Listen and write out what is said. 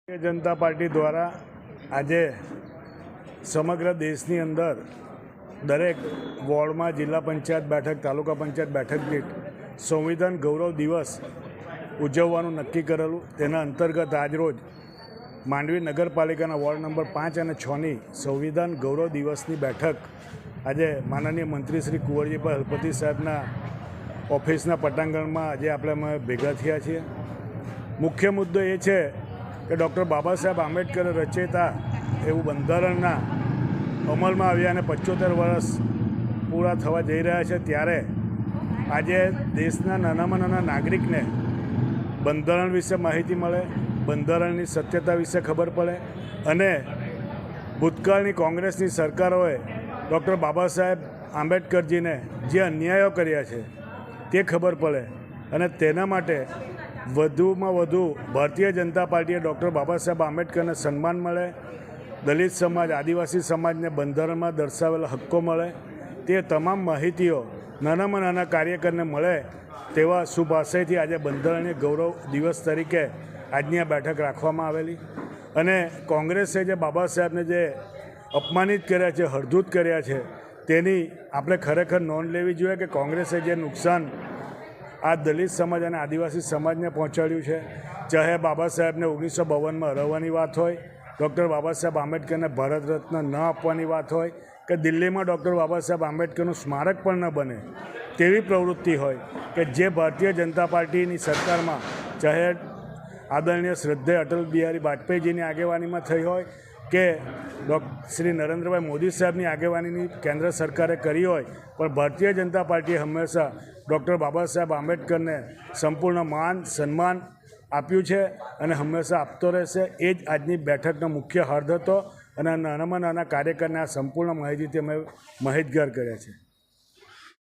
Bharatiya Janata party દ્વારા આજે સમગ્ર દેશની અંદર દરેક વોર્ડમાં જિલ્લા પંચાયત બેઠક, તાલુકા પંચાયત બેઠક દીઠ સંવિધાન ગૌરવ દિવસ ઉજવવાનું નક્કી કરેલું. તેના અંતર્ગત આજરોજ માંડવી નગરપાલિકાના વોર્ડ નંબર 5 અને 6ની સંવિધાન ગૌરવ દિવસની બેઠક આજે માનનીય મંત્રી શ્રી કુંવરજીભાઈ હળપતિ સાહેબના ઓફિસના પટાંગણમાં આજે અમે ભેગા થયા છીએ. મુખ્ય મુદ્દો એ છે કે ડૉક્ટર બાબા સાહેબ આંબેડકરે રચયતા એવું બંધારણના અમલમાં આવ્યા અને 75 વર્ષ પૂરા થવા જઈ રહ્યા છે. ત્યારે આજે દેશના નાનામાં નાના નાગરિકને બંધારણ વિશે માહિતી મળે, બંધારણની સત્યતા વિશે ખબર પડે અને ભૂતકાળની કોંગ્રેસની સરકારોએ ડૉક્ટર બાબા સાહેબ આંબેડકરજીને જે અન્યાયો કર્યા છે તે ખબર પડે અને તેના માટે વધુમાં વધુ ભારતીય જનતા પાર્ટીએ ડૉક્ટર બાબા સાહેબ આંબેડકરને સન્માન મળે, દલિત સમાજ, આદિવાસી સમાજને બંધારણમાં દર્શાવેલા હક્કો મળે, તે તમામ માહિતીઓ નાનામાં નાના કાર્યકરને મળે તેવા શુભ આશયથી આજે બંધારણીય ગૌરવ દિવસ તરીકે આજની આ બેઠક રાખવામાં આવેલી. અને કોંગ્રેસે જે બાબા સાહેબને જે અપમાનિત કર્યા છે, હળધૂત કર્યા છે, તેની આપણે ખરેખર નોંધ લેવી જોઈએ કે કોંગ્રેસે જે નુકસાન આ દલિત સમાજ અને આદિવાસી સમાજને પહોંચાડ્યું છે, ચાહે બાબા સાહેબને 1952માં હરાવવાની વાત હોય, ડૉક્ટર બાબા સાહેબ આંબેડકરને ભારત રત્ન ન આપવાની વાત હોય કે દિલ્હીમાં ડૉક્ટર બાબા સાહેબ આંબેડકરનું સ્મારક પણ ન બને તેવી પ્રવૃત્તિ હોય કે જે ભારતીય જનતા પાર્ટીની સરકારમાં ચાહે આદરણીય શ્રદ્ધેય અટલ બિહારી વાજપેયીજીની આગેવાનીમાં થઈ હોય કે શ્રી નરેન્દ્રભાઈ મોદી સાહેબની આગેવાનીની કેન્દ્ર સરકારે કરી હોય, પણ ભારતીય જનતા પાર્ટીએ હંમેશા ડૉક્ટર બાબા સાહેબ આંબેડકરને સંપૂર્ણ માન સન્માન આપ્યું છે અને હંમેશા આપતો રહેશે. એ જ આજની બેઠકનો મુખ્ય અર્થ હતો અને નાનામાં નાના કાર્યકરને આ સંપૂર્ણ માહિતીથી અમે માહિતગાર કર્યા છે.